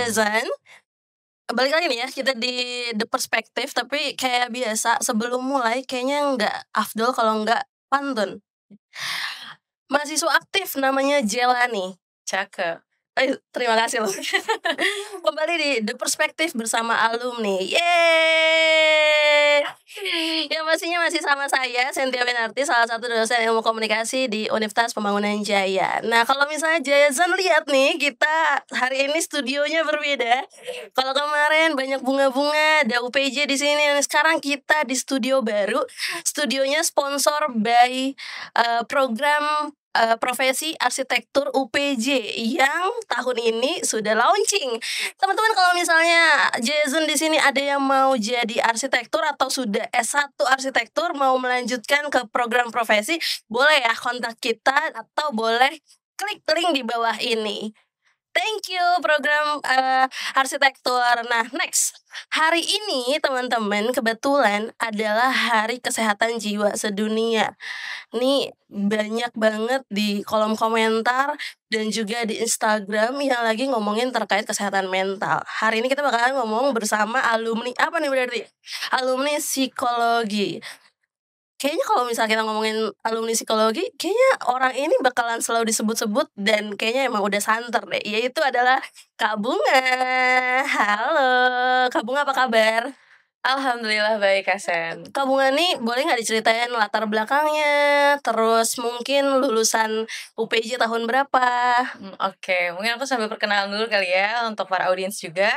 Jason. Balik lagi nih ya, kita di The Perspective, tapi kayak biasa sebelum mulai kayaknya nggak afdol kalau nggak pantun. Mahasiswa aktif namanya Jelani. Cakep. Terima kasih loh. Kembali di The Perspective bersama alumni. Yeay! Yang pastinya masih sama saya, Cynthia Benarti, salah satu dosen ilmu komunikasi di Universitas Pembangunan Jaya. Nah, kalau misalnya Jason lihat nih, kita hari ini studionya berbeda. Kalau kemarin banyak bunga-bunga, ada UPJ di sini. Dan sekarang kita di studio baru. Studionya sponsor by program profesi arsitektur UPJ yang tahun ini sudah launching. Teman-teman, kalau misalnya Jason di sini ada yang mau jadi arsitektur atau sudah S1 arsitektur mau melanjutkan ke program profesi, boleh ya kontak kita atau boleh klik link di bawah ini. Thank you program arsitektur. Nah, next. Hari ini teman-teman kebetulan adalah Hari Kesehatan Jiwa Sedunia. Nih banyak banget di kolom komentar dan juga di Instagram yang lagi ngomongin terkait kesehatan mental. Hari ini kita bakalan ngomong bersama alumni, apa nih berarti? Alumni psikologi. Kayaknya kalau misalnya kita ngomongin alumni psikologi, kayaknya orang ini bakalan selalu disebut-sebut dan kayaknya emang udah santer deh. Yaitu adalah Kak Bunga. Halo, Kak Bunga apa kabar? Alhamdulillah baik, Kasen. Kak Bunga nih boleh gak diceritain latar belakangnya, terus mungkin lulusan UPJ tahun berapa? Oke, mungkin aku sambil perkenalan dulu kali ya untuk para audiens juga.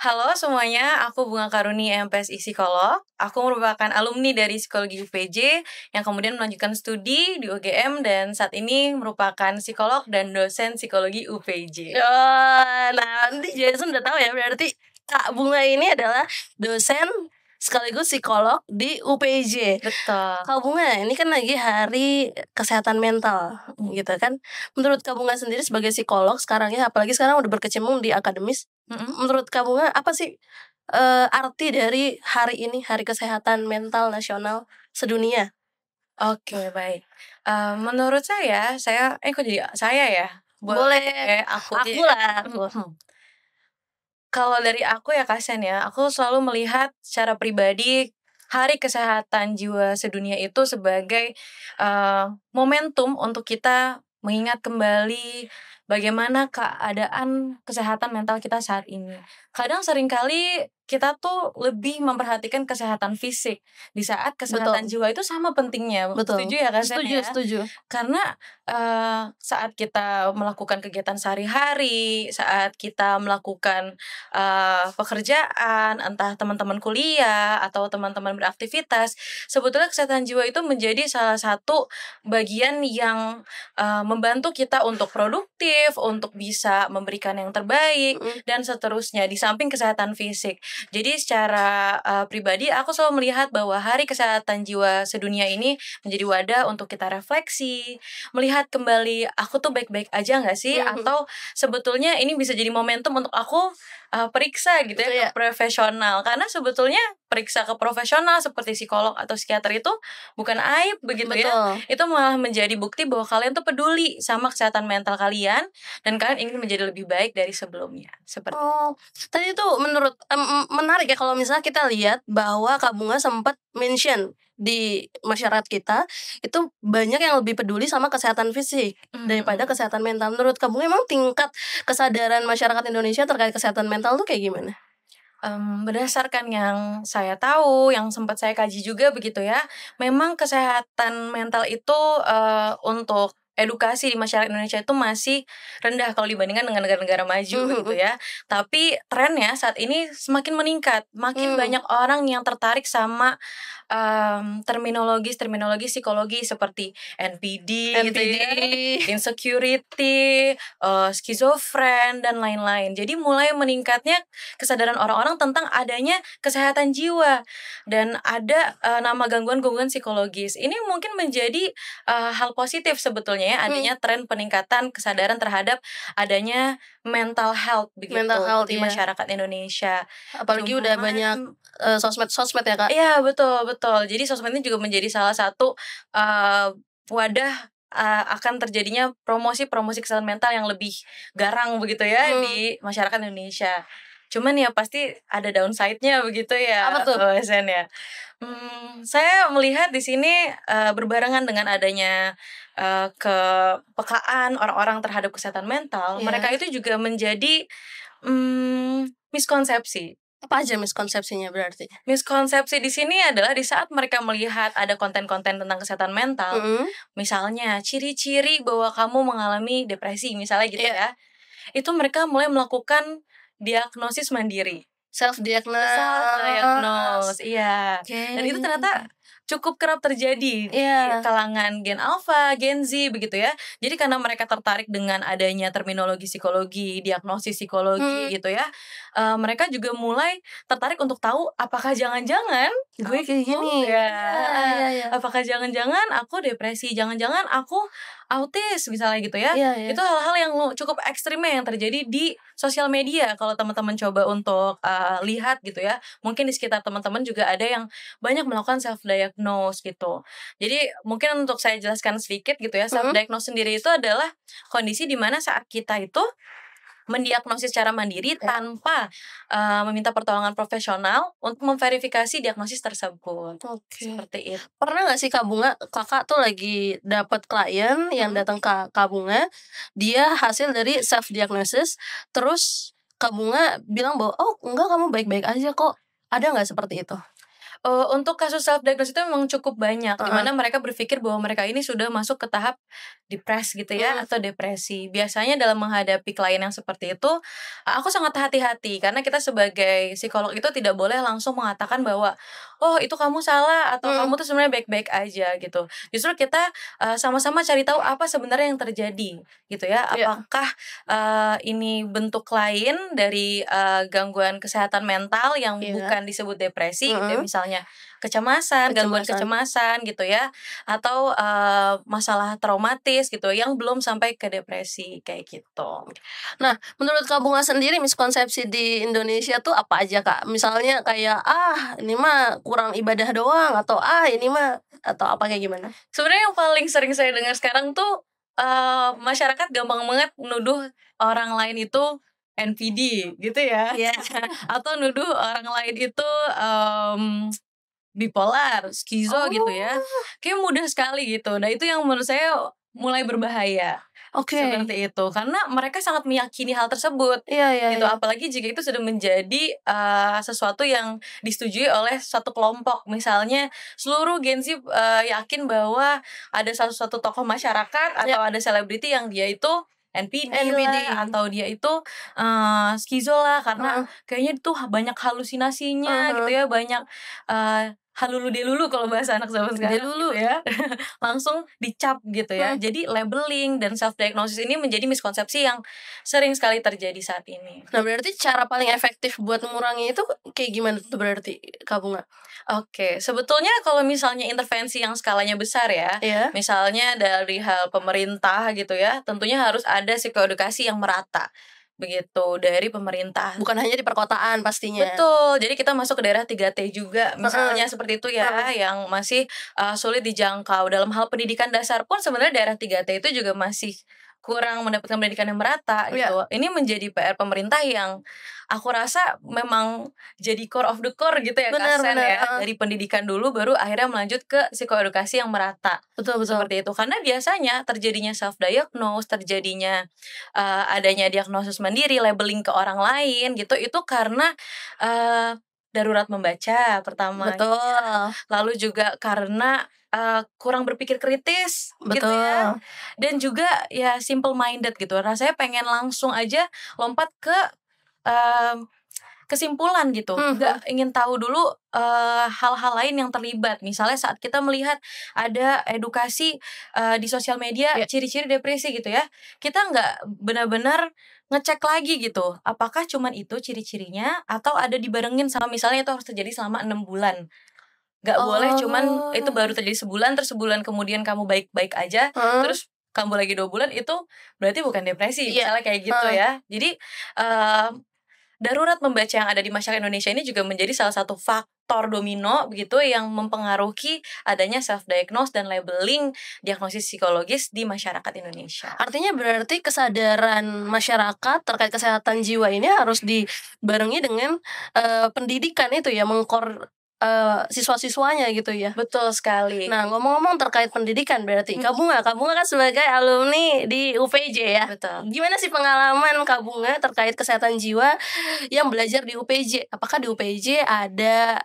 Halo semuanya, aku Bunga Karuni MPSI Psikolog. Aku merupakan alumni dari Psikologi UPJ yang kemudian melanjutkan studi di UGM dan saat ini merupakan psikolog dan dosen psikologi UPJ. Oh, nah nanti Jason udah tahu ya, berarti Kak Bunga ini adalah dosen sekaligus psikolog di UPJ. Betul. Kak Bunga, ini kan lagi Hari Kesehatan Mental gitu kan. Menurut Kak Bunga sendiri sebagai psikolog sekarang ya, apalagi sekarang udah berkecimpung di akademis. Menurut Kak Bunga apa sih arti dari hari ini, Hari Kesehatan Mental Nasional Sedunia? Oke, baik. Menurut saya kok jadi saya ya? Boleh. Aku lah. Kalau dari aku ya Kasen ya, aku selalu melihat secara pribadi Hari Kesehatan Jiwa Sedunia itu sebagai momentum untuk kita mengingat kembali bagaimana keadaan kesehatan mental kita saat ini. Kadang seringkali kita tuh lebih memperhatikan kesehatan fisik di saat kesehatan jiwa itu sama pentingnya. Betul. Setuju ya Kasen ya? Setuju. Karena saat kita melakukan kegiatan sehari-hari, saat kita melakukan pekerjaan, entah teman-teman kuliah atau teman-teman beraktivitas, sebetulnya kesehatan jiwa itu menjadi salah satu bagian yang membantu kita untuk produktif, untuk bisa memberikan yang terbaik dan seterusnya di samping kesehatan fisik. Jadi secara pribadi aku selalu melihat bahwa Hari Kesehatan Jiwa Sedunia ini menjadi wadah untuk kita refleksi, melihat kembali aku tuh baik-baik aja nggak sih, atau sebetulnya ini bisa jadi momentum untuk aku periksa gitu ya ke profesional, karena sebetulnya periksa ke profesional seperti psikolog atau psikiater itu bukan aib begitu. Betul. Ya, itu malah menjadi bukti bahwa kalian tuh peduli sama kesehatan mental kalian dan kalian ingin menjadi lebih baik dari sebelumnya. Seperti tadi itu menurut menarik ya kalau misalnya kita lihat bahwa Kak Bunga sempat mention di masyarakat kita itu banyak yang lebih peduli sama kesehatan fisik daripada kesehatan mental. Menurut Kak Bunga emang tingkat kesadaran masyarakat Indonesia terkait kesehatan mental tuh kayak gimana? Berdasarkan yang saya tahu, yang sempat saya kaji juga begitu ya, memang kesehatan mental itu untuk edukasi di masyarakat Indonesia itu masih rendah kalau dibandingkan dengan negara-negara maju gitu ya. Tapi trennya saat ini semakin meningkat, makin banyak orang yang tertarik sama terminologi psikologi seperti NPD. Gitu ya, insecurity, skizofren dan lain-lain. Jadi mulai meningkatnya kesadaran orang-orang tentang adanya kesehatan jiwa dan ada nama gangguan-gangguan psikologis. Ini mungkin menjadi hal positif sebetulnya ya, adanya tren peningkatan kesadaran terhadap adanya mental health begitu di masyarakat Indonesia. Apalagi udah banyak sosmed ya Kak? Iya betul. Jadi sosmed ini juga menjadi salah satu wadah akan terjadinya promosi kesehatan mental yang lebih garang begitu ya di masyarakat Indonesia. Cuman ya pasti ada downside-nya begitu ya. Apa tuh? Sen ya. Saya melihat di sini berbarengan dengan adanya kepekaan orang-orang terhadap kesehatan mental, mereka itu juga menjadi miskonsepsi. Apa aja miskonsepsinya berarti? Miskonsepsi di sini adalah di saat mereka melihat ada konten-konten tentang kesehatan mental, misalnya ciri-ciri bahwa kamu mengalami depresi misalnya gitu ya, itu mereka mulai melakukan diagnosis mandiri. Self-diagnose. Iya. Dan itu ternyata cukup kerap terjadi di kalangan Gen Alpha, Gen Z begitu ya. Jadi karena mereka tertarik dengan adanya terminologi psikologi, diagnosis psikologi gitu ya, mereka juga mulai tertarik untuk tahu apakah jangan-jangan gue kayak gini. Apakah jangan-jangan aku depresi, jangan-jangan aku autis misalnya gitu ya. Itu hal-hal yang cukup ekstrimnya yang terjadi di sosial media. Kalau teman-teman coba untuk lihat gitu ya, mungkin di sekitar teman-teman juga ada yang banyak melakukan self diagnose gitu. Jadi mungkin untuk saya jelaskan sedikit gitu ya, self diagnose sendiri itu adalah kondisi di mana saat kita itu mendiagnosis secara mandiri tanpa meminta pertolongan profesional untuk memverifikasi diagnosis tersebut. Seperti itu. Pernah nggak sih Kak Bunga, kakak tuh lagi dapat klien yang datang ke Kak Bunga, dia hasil dari self diagnosis, terus Kak Bunga bilang bahwa oh enggak, kamu baik-baik aja kok. Ada nggak seperti itu? Untuk kasus self diagnosis itu memang cukup banyak, di mana mereka berpikir bahwa mereka ini sudah masuk ke tahap depres gitu ya, atau depresi. Biasanya dalam menghadapi klien yang seperti itu, aku sangat hati-hati karena kita sebagai psikolog itu tidak boleh langsung mengatakan bahwa oh itu kamu salah atau kamu tuh sebenarnya baik-baik aja gitu. Justru kita sama-sama cari tahu apa sebenarnya yang terjadi gitu ya. Apakah ini bentuk lain dari gangguan kesehatan mental yang bukan disebut depresi gitu ya, misalnya kecemasan, gangguan kecemasan gitu ya, atau masalah traumatis gitu yang belum sampai ke depresi kayak gitu. Nah, menurut Kak Bunga sendiri miskonsepsi di Indonesia tuh apa aja Kak? Misalnya kayak ini mah kurang ibadah doang, atau ini mah, atau apa kayak gimana? Sebenarnya yang paling sering saya dengar sekarang tuh masyarakat gampang banget nuduh orang lain itu NPD gitu ya. Atau nuduh orang lain itu bipolar, skizo gitu ya. Kayak mudah sekali gitu. Nah, itu yang menurut saya mulai berbahaya. Seperti itu. Karena mereka sangat meyakini hal tersebut. Gitu. Apalagi jika itu sudah menjadi sesuatu yang disetujui oleh suatu kelompok. Misalnya seluruh Gen Z yakin bahwa ada satu tokoh masyarakat atau ada selebriti yang dia itu NPD lah, atau dia itu skizo lah, karena kayaknya itu banyak halusinasinya gitu ya, banyak halulu delulu kalau bahasa anak zaman sekarang gitu ya. Langsung dicap gitu ya. Jadi labeling dan self diagnosis ini menjadi miskonsepsi yang sering sekali terjadi saat ini. Nah, berarti cara paling efektif buat mengurangi itu kayak gimana tuh berarti Kak Bunga? Oke, sebetulnya kalau misalnya intervensi yang skalanya besar ya, misalnya dari hal pemerintah gitu ya, tentunya harus ada psikoedukasi yang merata begitu dari pemerintah. Bukan hanya di perkotaan pastinya. Betul. Jadi kita masuk ke daerah 3T juga misalnya seperti itu ya, yang masih sulit dijangkau. Dalam hal pendidikan dasar pun sebenarnya daerah 3T itu juga masih kurang mendapatkan pendidikan yang merata gitu. Ini menjadi PR pemerintah yang aku rasa memang jadi core of the core gitu ya, Kasen ya. Dari pendidikan dulu baru akhirnya melanjut ke psikoedukasi yang merata. Betul. Seperti itu. Karena biasanya terjadinya self diagnose, terjadinya adanya diagnosis mandiri, labeling ke orang lain gitu, itu karena darurat membaca pertama. Lalu juga karena kurang berpikir kritis gitu ya. Dan juga ya simple minded gitu. Rasanya pengen langsung aja lompat ke kesimpulan gitu. Nggak ingin tahu dulu hal-hal lain yang terlibat. Misalnya saat kita melihat ada edukasi di sosial media ciri-ciri depresi gitu ya, kita nggak benar-benar ngecek lagi gitu, apakah cuman itu ciri-cirinya atau ada dibarengin sama misalnya itu harus terjadi selama 6 bulan. Gak boleh cuman itu baru terjadi sebulan, terus sebulan kemudian kamu baik-baik aja, terus kamu lagi 2 bulan, itu berarti bukan depresi, misalnya kayak gitu ya. Jadi darurat membaca yang ada di masyarakat Indonesia ini juga menjadi salah satu faktor faktor domino begitu yang mempengaruhi adanya self-diagnose dan labeling diagnosis psikologis di masyarakat Indonesia. Artinya berarti kesadaran masyarakat terkait kesehatan jiwa ini harus dibarengi dengan pendidikan itu ya, siswa-siswanya gitu ya. Betul sekali. Nah, ngomong-ngomong terkait pendidikan berarti Kak Bunga kan sebagai alumni di UPJ ya. Betul. Gimana sih pengalaman Kak Bunga terkait kesehatan jiwa yang belajar di UPJ? Apakah di UPJ ada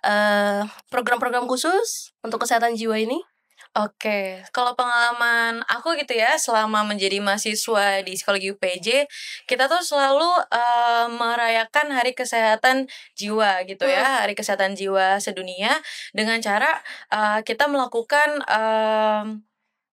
program-program khusus untuk kesehatan jiwa ini? Oke, kalau pengalaman aku gitu ya, selama menjadi mahasiswa di psikologi UPJ, kita tuh selalu merayakan Hari Kesehatan Jiwa gitu ya, Hari Kesehatan Jiwa sedunia dengan cara kita melakukan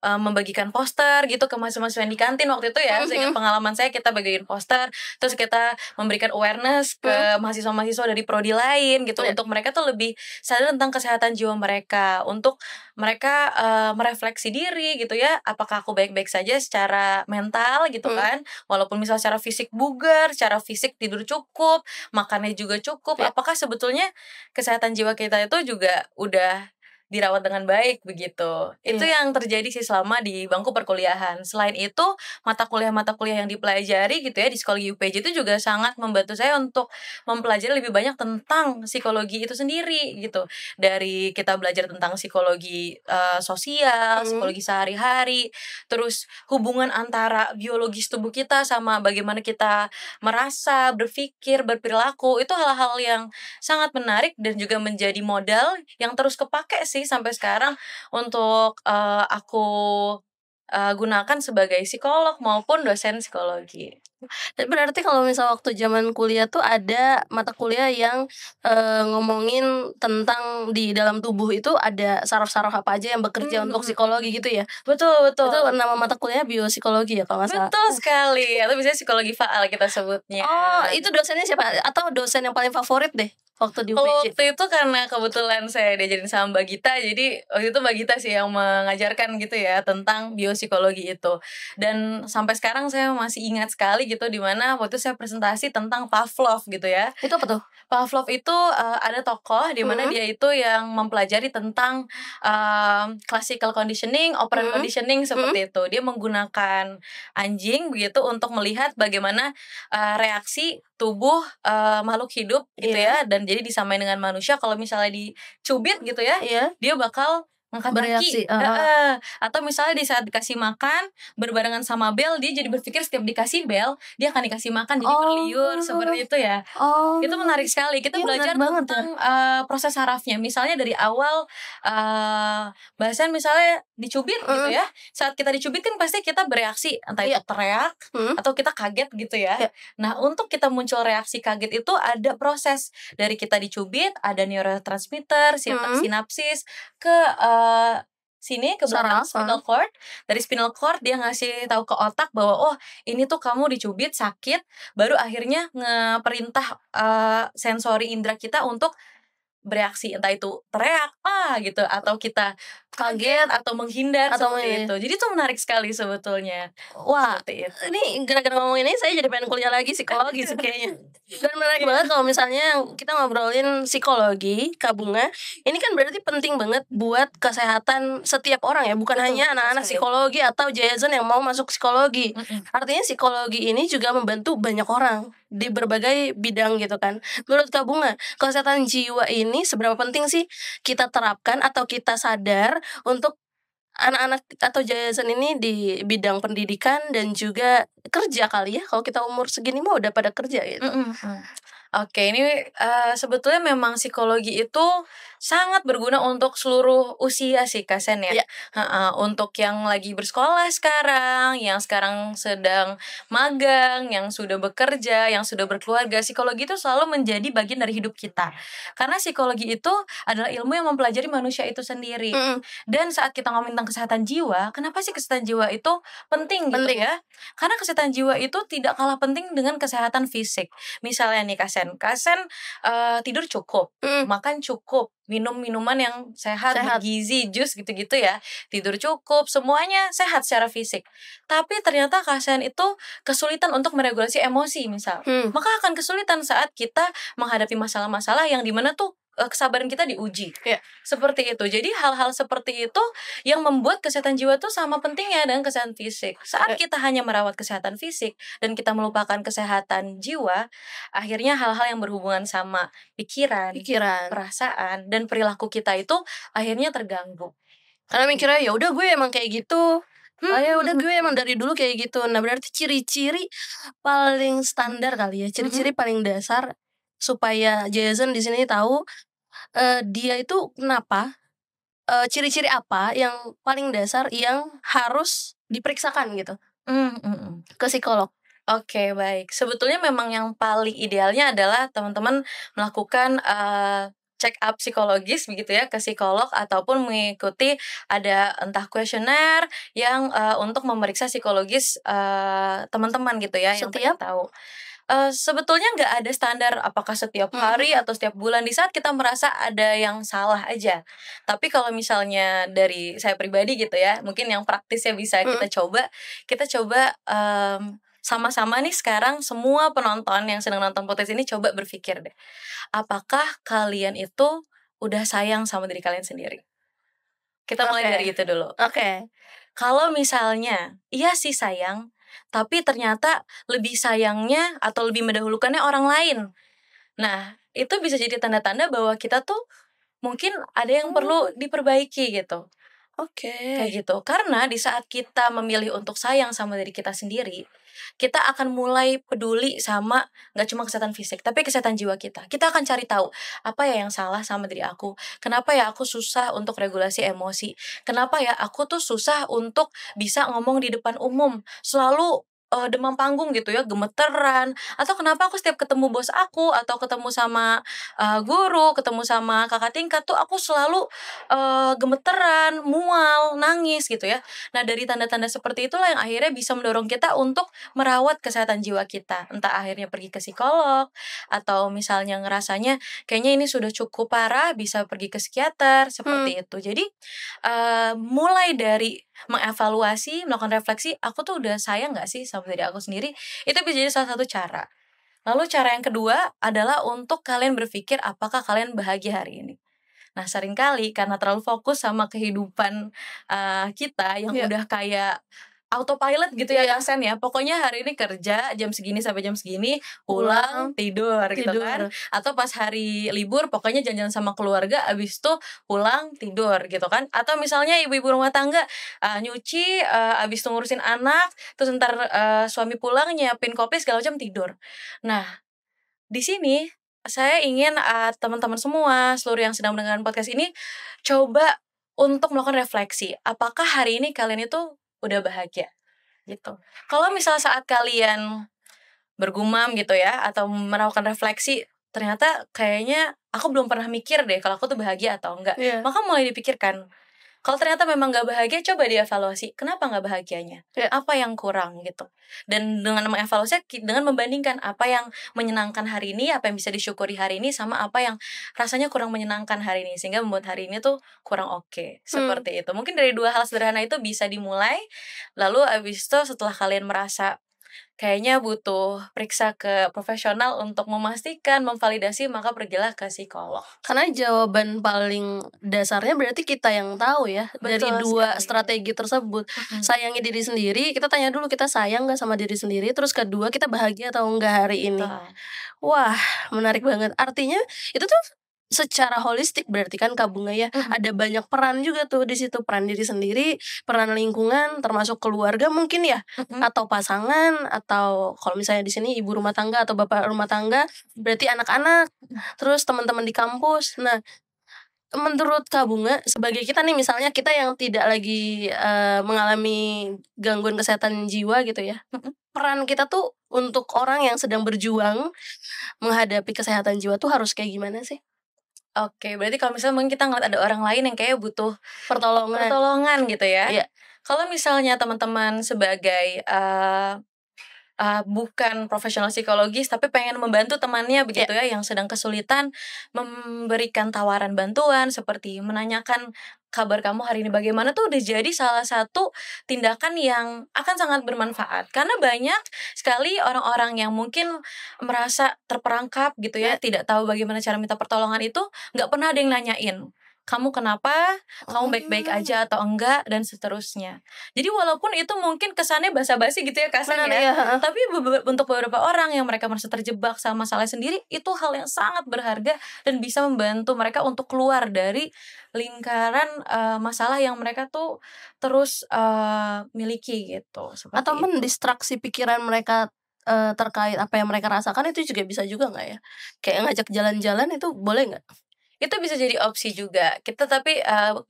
membagikan poster gitu ke mahasiswa-mahasiswa yang di kantin waktu itu ya. Seingat pengalaman saya, kita bagiin poster, terus kita memberikan awareness ke mahasiswa-mahasiswa dari prodi lain gitu, untuk mereka tuh lebih sadar tentang kesehatan jiwa mereka, untuk mereka merefleksi diri gitu ya, apakah aku baik-baik saja secara mental gitu kan, walaupun misal secara fisik bugar, secara fisik tidur cukup, makannya juga cukup, apakah sebetulnya kesehatan jiwa kita itu juga udah dirawat dengan baik begitu. Itu yang terjadi sih selama di bangku perkuliahan. Selain itu, mata kuliah yang dipelajari gitu ya di psikologi UPJ itu juga sangat membantu saya untuk mempelajari lebih banyak tentang psikologi itu sendiri gitu. Dari kita belajar tentang psikologi sosial, psikologi sehari-hari, terus hubungan antara biologis tubuh kita sama bagaimana kita merasa, berpikir, berperilaku, itu hal-hal yang sangat menarik dan juga menjadi modal yang terus kepake sih sampai sekarang untuk aku gunakan sebagai psikolog maupun dosen psikologi. Berarti kalau misal waktu zaman kuliah tuh ada mata kuliah yang ngomongin tentang di dalam tubuh itu ada saraf-saraf apa aja yang bekerja untuk psikologi gitu ya? Betul. Itu nama mata kuliahnya biopsikologi ya kalau nggak salah. Betul sekali. Atau biasanya psikologi faal kita sebutnya. Oh, itu dosennya siapa? Atau dosen yang paling favorit deh waktu di UPJ? Waktu itu karena kebetulan saya diajarin sama Mbak Gita, jadi waktu itu Mbak Gita sih yang mengajarkan gitu ya tentang biopsikologi itu. Dan sampai sekarang saya masih ingat sekali gitu, dimana waktu itu saya presentasi tentang Pavlov gitu ya. Itu apa tuh? Pavlov itu ada tokoh di mana dia itu yang mempelajari tentang classical conditioning, operant conditioning seperti itu. Dia menggunakan anjing begitu untuk melihat bagaimana reaksi tubuh makhluk hidup gitu ya, dan jadi disamain dengan manusia. Kalau misalnya dicubit gitu ya, dia bakal ngangkat bereaksi, kaki. Atau misalnya di saat dikasih makan berbarengan sama bel, dia jadi berpikir setiap dikasih bel dia akan dikasih makan, jadi berliur seperti itu ya. Itu menarik sekali. Kita belajar tentang proses sarafnya. Misalnya dari awal bahasan misalnya dicubit gitu ya. Saat kita dicubit kan pasti kita bereaksi, entah itu teriak atau kita kaget gitu ya. Nah, untuk kita muncul reaksi kaget itu ada proses. Dari kita dicubit, ada neurotransmitter, sinapsis ke sini ke belakang spinal cord. Dari spinal cord dia ngasih tahu ke otak bahwa oh ini tuh kamu dicubit sakit, baru akhirnya ngeperintah sensori indera kita untuk bereaksi, entah itu teriak gitu atau kita kaget atau menghindar seperti itu. Jadi itu menarik sekali sebetulnya. Wah, ini gara-gara ngomong ini saya jadi pengen kuliah lagi psikologi sih kayaknya. Dan menarik banget kalau misalnya kita ngobrolin psikologi, Kak Bunga. Ini kan berarti penting banget buat kesehatan setiap orang ya, bukan hanya anak-anak psikologi atau jayasan yang mau masuk psikologi. Artinya psikologi ini juga membantu banyak orang di berbagai bidang gitu kan. Menurut Kak Bunga, kesehatan jiwa ini seberapa penting sih kita terapkan atau kita sadar untuk anak-anak atau jayasan ini di bidang pendidikan dan juga kerja kali ya? Kalau kita umur segini mah udah pada kerja gitu. Oke, ini sebetulnya memang psikologi itu sangat berguna untuk seluruh usia sih Kak Sen ya. Untuk yang lagi bersekolah sekarang, yang sekarang sedang magang, yang sudah bekerja, yang sudah berkeluarga, psikologi itu selalu menjadi bagian dari hidup kita. Karena psikologi itu adalah ilmu yang mempelajari manusia itu sendiri. Dan saat kita ngomongin tentang kesehatan jiwa, kenapa sih kesehatan jiwa itu penting gitu ya? Karena kesehatan jiwa itu tidak kalah penting dengan kesehatan fisik. Misalnya nih Kak Sen tidur cukup, makan cukup, minum minuman yang sehat. Bergizi, jus gitu-gitu ya, tidur cukup, semuanya sehat secara fisik. Tapi ternyata Kak Sen itu kesulitan untuk meregulasi emosi misal. Maka akan kesulitan saat kita menghadapi masalah-masalah yang dimana tuh kesabaran kita diuji. Iya. Seperti itu. Jadi hal-hal seperti itu yang membuat kesehatan jiwa tuh sama pentingnya dengan kesehatan fisik. Saat kita hanya merawat kesehatan fisik dan kita melupakan kesehatan jiwa, akhirnya hal-hal yang berhubungan sama pikiran, perasaan dan perilaku kita itu akhirnya terganggu. Karena mikirnya ya udah gue emang kayak gitu. Ya udah gue emang dari dulu kayak gitu. Nah, berarti ciri-ciri paling standar kali ya, ciri-ciri paling dasar supaya Jason di sini tahu dia itu kenapa, ciri-ciri apa yang paling dasar yang harus diperiksakan gitu ke psikolog. Oke, baik. Sebetulnya memang yang paling idealnya adalah teman-teman melakukan check up psikologis begitu ya ke psikolog ataupun mengikuti ada entah kuesioner yang untuk memeriksa psikologis teman-teman gitu ya yang pengen tahu. Sebetulnya nggak ada standar apakah setiap hari atau setiap bulan di saat kita merasa ada yang salah aja. Tapi kalau misalnya dari saya pribadi gitu ya, mungkin yang praktisnya bisa kita coba sama-sama nih sekarang semua penonton yang sedang nonton podcast ini coba berpikir deh, apakah kalian itu udah sayang sama diri kalian sendiri? Kita mulai dari itu dulu. Kalau misalnya iya sih sayang, tapi ternyata lebih sayangnya atau lebih mendahulukannya orang lain. Nah, itu bisa jadi tanda-tanda bahwa kita tuh mungkin ada yang perlu diperbaiki gitu. Kayak gitu. Karena di saat kita memilih untuk sayang sama diri kita sendiri, kita akan mulai peduli sama gak cuma kesehatan fisik, tapi kesehatan jiwa kita. Kita akan cari tahu, apa ya yang salah sama diri aku? Kenapa ya aku susah untuk regulasi emosi? Kenapa ya aku tuh susah untuk bisa ngomong di depan umum? Selalu demam panggung gitu ya, gemeteran. Atau kenapa aku setiap ketemu bos aku, atau ketemu sama guru, ketemu sama kakak tingkat tuh aku selalu gemeteran, mual, nangis gitu ya. Nah, dari tanda-tanda seperti itulah yang akhirnya bisa mendorong kita untuk merawat kesehatan jiwa kita. Entah akhirnya pergi ke psikolog, atau misalnya ngerasanya kayaknya ini sudah cukup parah, bisa pergi ke psikiater, seperti itu. Jadi mulai dari mengevaluasi, melakukan refleksi, aku tuh udah sayang gak sih sama diri aku sendiri, itu bisa jadi salah satu cara. Lalu cara yang kedua adalah untuk kalian berpikir apakah kalian bahagia hari ini. Nah, seringkali karena terlalu fokus sama kehidupan kita yang udah kayak autopilot gitu ya Sen ya. Pokoknya hari ini kerja jam segini sampai jam segini, pulang tidur gitu kan. Atau pas hari libur pokoknya jalan-jalan sama keluarga, abis itu pulang tidur gitu kan. Atau misalnya ibu-ibu rumah tangga nyuci, abis itu ngurusin anak, terus ntar suami pulang nyiapin kopi segala macam tidur. Nah, di sini saya ingin teman-teman semua, seluruh yang sedang mendengarkan podcast ini, coba untuk melakukan refleksi. Apakah hari ini kalian itu udah bahagia? Gitu. Kalau misal saat kalian bergumam gitu ya, atau melakukan refleksi, ternyata kayaknya aku belum pernah mikir deh kalau aku tuh bahagia atau enggak. Maka mulai dipikirkan. Kalau ternyata memang gak bahagia, coba dievaluasi. Kenapa gak bahagianya? Apa yang kurang gitu. Dan dengan mengevaluasi, dengan membandingkan apa yang menyenangkan hari ini, apa yang bisa disyukuri hari ini, sama apa yang rasanya kurang menyenangkan hari ini. Sehingga membuat hari ini tuh kurang oke. Seperti itu. Mungkin dari 2 hal sederhana itu bisa dimulai. Lalu abis itu setelah kalian merasa kayaknya butuh periksa ke profesional untuk memastikan, memvalidasi, maka pergilah ke psikolog. Karena jawaban paling dasarnya berarti kita yang tahu ya. Dari 2 strategi tersebut. Sayangi diri sendiri, kita tanya dulu kita sayang gak sama diri sendiri. Terus kedua, kita bahagia atau enggak hari ini. Wah, menarik banget. Artinya itu tuh secara holistik berarti kan Kak Bunga ya. Ada banyak peran juga tuh di situ, peran diri sendiri, peran lingkungan, termasuk keluarga mungkin ya, atau pasangan, atau kalau misalnya di sini ibu rumah tangga atau bapak rumah tangga, berarti anak-anak, terus teman-teman di kampus. Nah, menurut Kak Bunga, sebagai kita nih misalnya kita yang tidak lagi mengalami gangguan kesehatan jiwa gitu ya, peran kita tuh untuk orang yang sedang berjuang menghadapi kesehatan jiwa tuh harus kayak gimana sih? Oke, berarti kalau misalnya mungkin kita ngeliat ada orang lain yang kayak butuh pertolongan gitu ya. Kalau misalnya teman-teman sebagai bukan profesional psikologis tapi pengen membantu temannya begitu ya yang sedang kesulitan, memberikan tawaran bantuan seperti menanyakan kabar kamu hari ini bagaimana tuh udah jadi salah satu tindakan yang akan sangat bermanfaat. Karena banyak sekali orang-orang yang mungkin merasa terperangkap gitu ya, tidak tahu bagaimana cara minta pertolongan itu, nggak pernah ada yang nanyain, kamu kenapa, kamu baik-baik aja atau enggak, dan seterusnya. Jadi walaupun itu mungkin kesannya basa-basi gitu ya, Kasan Benar, ya, ya. tapi untuk beberapa orang yang mereka merasa terjebak sama masalah sendiri, itu hal yang sangat berharga dan bisa membantu mereka untuk keluar dari lingkaran masalah yang mereka tuh terus miliki gitu, seperti Atau itu. mendistraksi pikiran mereka terkait apa yang mereka rasakan, itu juga bisa juga nggak ya? Kayak ngajak jalan-jalan itu boleh nggak? Itu bisa jadi opsi juga. Kita tapi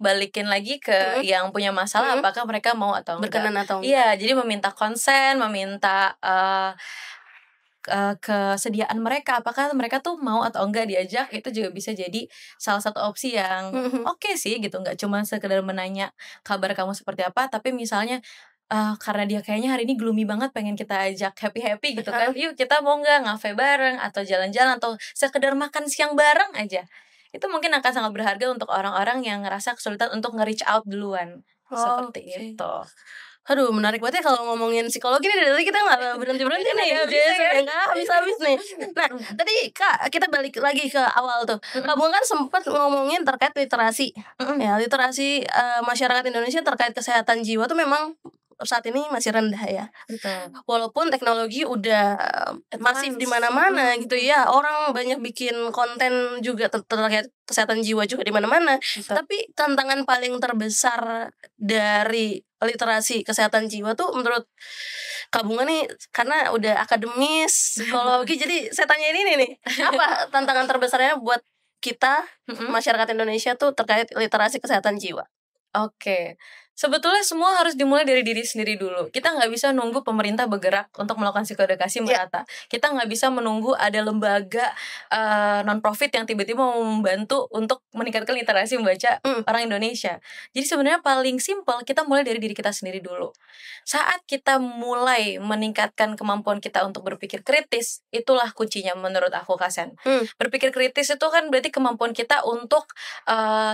balikin lagi ke yang punya masalah, apakah mereka mau atau enggak. Berkenan atau enggak? Iya, jadi meminta konsen, meminta kesediaan mereka, apakah mereka tuh mau atau enggak diajak, itu juga bisa jadi salah satu opsi yang oke sih gitu. Nggak cuma sekedar menanya kabar kamu seperti apa, tapi misalnya karena dia kayaknya hari ini gloomy banget, pengen kita ajak happy-happy gitu kan, yuk kita mau nggak ngafe bareng atau jalan-jalan atau sekedar makan siang bareng aja. Itu mungkin akan sangat berharga untuk orang-orang yang ngerasa kesulitan untuk nge-reach out duluan. Seperti Oke. itu. Aduh, menarik banget ya kalau ngomongin psikologi nih, dari tadi kita nggak berhenti-berhenti nih, Nggak habis Jess, ya. ya nggak habis-habis nih. Nah, tadi Kak, kita balik lagi ke awal tuh. Kamu kan sempat ngomongin terkait literasi. Ya, literasi masyarakat Indonesia terkait kesehatan jiwa tuh memang saat ini masih rendah ya. Betul. Walaupun teknologi udah masif di mana-mana gitu ya. Orang banyak bikin konten juga terkait kesehatan jiwa juga di mana-mana. Tapi tantangan paling terbesar dari literasi kesehatan jiwa tuh menurut Kak Bunga nih, karena udah akademis psikologi, jadi saya tanya ini nih, apa tantangan terbesarnya buat kita masyarakat Indonesia tuh terkait literasi kesehatan jiwa? Oke, sebetulnya semua harus dimulai dari diri sendiri dulu. Kita nggak bisa nunggu pemerintah bergerak untuk melakukan psikoedukasi merata. Kita nggak bisa menunggu ada lembaga non-profit yang tiba-tiba mau membantu untuk meningkatkan literasi membaca orang Indonesia. Jadi sebenarnya paling simpel, kita mulai dari diri kita sendiri dulu. Saat kita mulai meningkatkan kemampuan kita untuk berpikir kritis, itulah kuncinya menurut aku, Kasen. Berpikir kritis itu kan berarti kemampuan kita untuk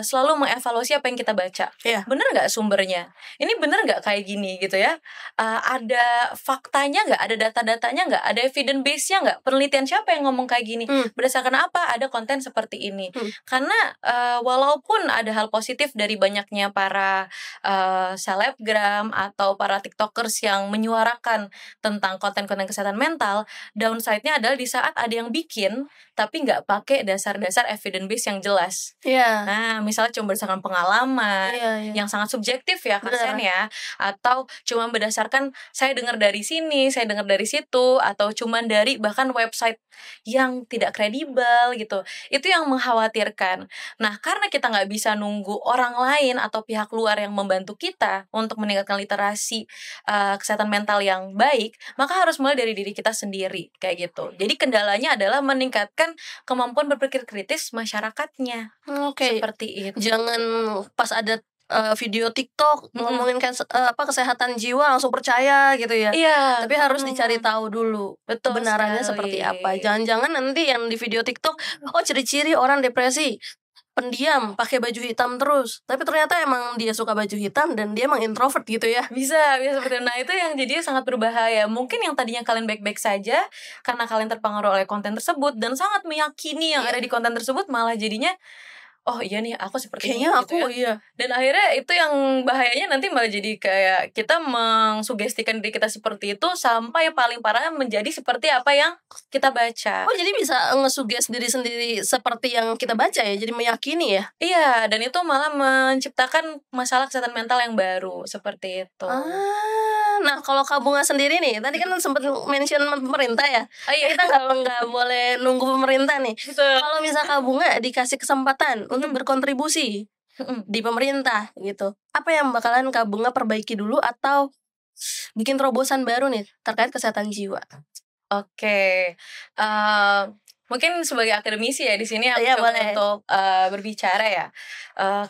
selalu mengevaluasi apa yang kita baca. Bener nggak sumbernya? Ini bener nggak kayak gini gitu ya? Ada faktanya nggak? Ada data-datanya nggak? Ada evidence base-nya nggak? Penelitian siapa yang ngomong kayak gini? Berdasarkan apa ada konten seperti ini? Karena walaupun ada hal positif dari banyaknya para selebgram atau para tiktokers yang menyuarakan tentang konten-konten kesehatan mental, downside-nya adalah di saat ada yang bikin tapi nggak pakai dasar-dasar evidence base yang jelas. Nah, misalnya cuma berdasarkan pengalaman yang sangat subjektif ya, Kasen ya, atau cuma berdasarkan saya dengar dari sini, saya dengar dari situ, atau cuma dari bahkan website yang tidak kredibel gitu. Itu yang mengkhawatirkan. Nah, karena kita nggak bisa nunggu orang lain atau pihak luar yang membantu kita untuk meningkatkan literasi kesehatan mental yang baik, maka harus mulai dari diri kita sendiri kayak gitu. Jadi kendalanya adalah meningkatkan kemampuan berpikir kritis masyarakatnya. Seperti itu. Jangan pas ada video TikTok ngomongin kesehatan jiwa langsung percaya gitu ya. Tapi harus dicari tahu dulu kebenarannya seperti apa. Jangan-jangan nanti yang di video TikTok, ciri-ciri orang depresi, pendiam, pakai baju hitam terus. Tapi ternyata emang dia suka baju hitam dan dia emang introvert gitu ya. Bisa seperti itu. Nah, itu yang jadinya sangat berbahaya. Mungkin yang tadinya kalian baik-baik saja karena kalian terpengaruh oleh konten tersebut dan sangat meyakini yang ada di konten tersebut, malah jadinya oh iya nih aku seperti kayaknya ini aku gitu ya. Dan akhirnya itu yang bahayanya, nanti malah jadi kayak kita mengsugestikan diri kita seperti itu sampai paling parahnya menjadi seperti apa yang kita baca. Jadi bisa ngesuges diri sendiri seperti yang kita baca ya, jadi meyakini ya. Iya, dan itu malah menciptakan masalah kesehatan mental yang baru seperti itu. Nah kalau Kak Bunga sendiri nih, tadi kan sempat mention pemerintah ya. Kita nggak boleh nunggu pemerintah nih. Kalau misal Kak Bunga dikasih kesempatan untuk berkontribusi di pemerintah gitu, apa yang bakalan Kak Bunga perbaiki dulu atau bikin terobosan baru nih terkait kesehatan jiwa? Oke, mungkin sebagai akademisi ya di sini aku coba untuk berbicara ya.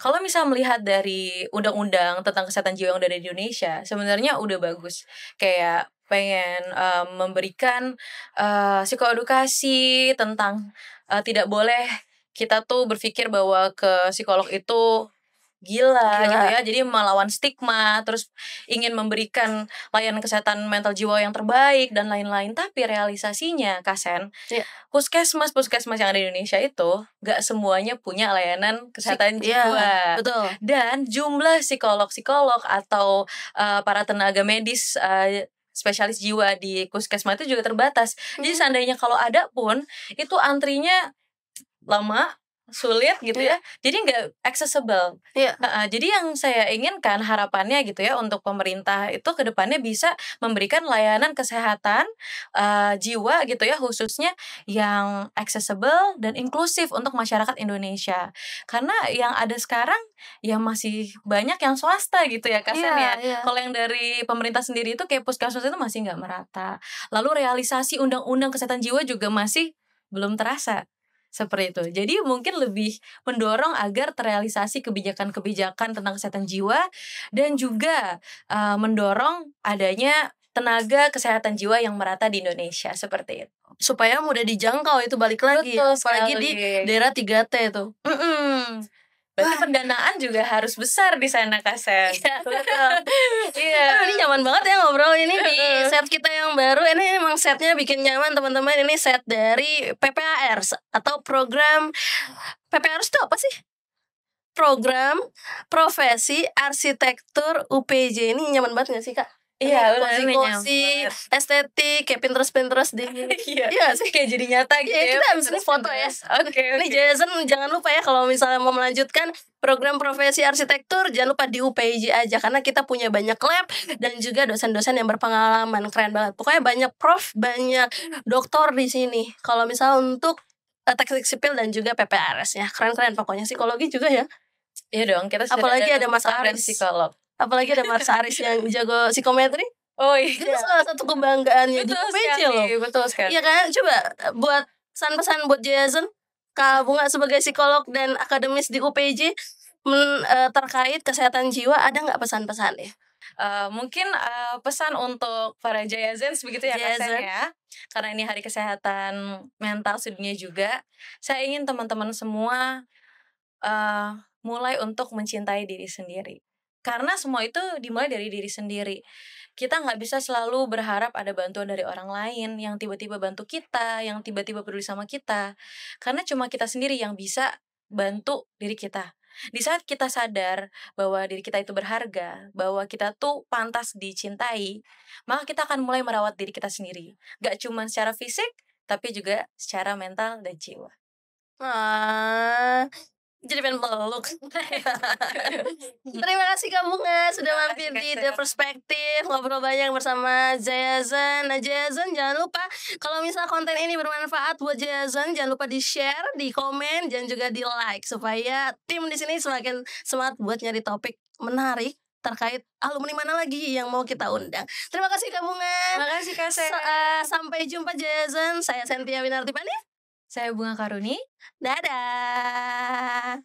Kalau misal melihat dari undang-undang tentang kesehatan jiwa yang udah ada di Indonesia, sebenarnya udah bagus. Kayak pengen memberikan psikoedukasi tentang tidak boleh kita tuh berpikir bahwa ke psikolog itu gila gitu Gila. ya. Jadi melawan stigma, terus ingin memberikan layanan kesehatan mental jiwa yang terbaik dan lain-lain. Tapi realisasinya, Kasen, Iya. puskesmas yang ada di Indonesia itu gak semuanya punya layanan kesehatan Iya, jiwa. betul. Dan jumlah psikolog-psikolog atau para tenaga medis spesialis jiwa di puskesmas itu juga terbatas. Jadi seandainya kalau ada pun itu antrinya lama, sulit gitu ya. Jadi nggak accessible. Iya. Jadi yang saya inginkan harapannya gitu ya untuk pemerintah itu ke depannya bisa memberikan layanan kesehatan jiwa gitu ya, khususnya yang accessible dan inklusif untuk masyarakat Indonesia. Karena yang ada sekarang ya masih banyak yang swasta gitu ya, Kasen ya. Iya. Kalau yang dari pemerintah sendiri itu kayak puskesmas itu masih nggak merata. Lalu realisasi undang-undang kesehatan jiwa juga masih belum terasa. Seperti itu. Jadi mungkin lebih mendorong agar terrealisasi kebijakan-kebijakan tentang kesehatan jiwa dan juga mendorong adanya tenaga kesehatan jiwa yang merata di Indonesia seperti itu. Supaya mudah dijangkau itu balik lagi. Betul Apalagi sekali. di daerah 3T itu. Berarti pendanaan juga harus besar di sana, Kasen. Iya, betul. Iya. Aduh, ini nyaman banget ya ngobrol ini di set kita yang baru. Ini emang setnya bikin nyaman teman-teman. Ini set dari PPAR atau program PPAR itu apa sih? Program Profesi Arsitektur UPJ. Ini nyaman banget gak sih, Kak? Iya, cozy, estetik, kayak Pinterest di iya sih kayak jadi nyata gitu ya. ya. Kita habis ini foto ya. Oke. Ini Jason jangan lupa ya kalau misalnya mau melanjutkan program profesi arsitektur jangan lupa di UPJ aja karena kita punya banyak lab dan juga dosen-dosen yang berpengalaman, keren banget. Pokoknya banyak prof, banyak doktor di sini. Kalau misalnya untuk teknik sipil dan juga PPRS ya, keren-keren pokoknya. Psikologi juga ya. Iya dong, kita sudah apalagi ada Mas dan Aris. psikolog. Apalagi ada Mas Aris yang jago psikometri. Oh Itu salah satu kebanggaannya di UPJ loh. Betul sekali. Iya kan? Coba buat pesan-pesan buat Jason, Kak Bunga sebagai psikolog dan akademis di UPJ terkait kesehatan jiwa, ada nggak pesan-pesannya? Mungkin pesan untuk para Jayazens begitu ya, Jayazen. Kasen ya. Karena ini hari kesehatan mental sedunia juga. Saya ingin teman-teman semua mulai untuk mencintai diri sendiri. Karena semua itu dimulai dari diri sendiri. Kita nggak bisa selalu berharap ada bantuan dari orang lain yang tiba-tiba bantu kita, yang tiba-tiba peduli sama kita. Karena cuma kita sendiri yang bisa bantu diri kita. Di saat kita sadar bahwa diri kita itu berharga, bahwa kita tuh pantas dicintai, maka kita akan mulai merawat diri kita sendiri. Gak cuma secara fisik, tapi juga secara mental dan jiwa. Jadi pengen peluk. Terima kasih Kak Bunga sudah mampir di The Perspective, ngobrol banyak bersama Jayazen. Nah Jayazen jangan lupa kalau misal konten ini bermanfaat buat Jayazen, jangan lupa di share, di komen, dan juga di like supaya tim di sini semakin semangat buat nyari topik menarik terkait alumni mana lagi yang mau kita undang. Terima kasih Kak Bunga. Terima kasih Kak Sen. Sampai jumpa Jayazen. Saya Sentia Winarti Pani. Saya Bunga Karuni. Dadah.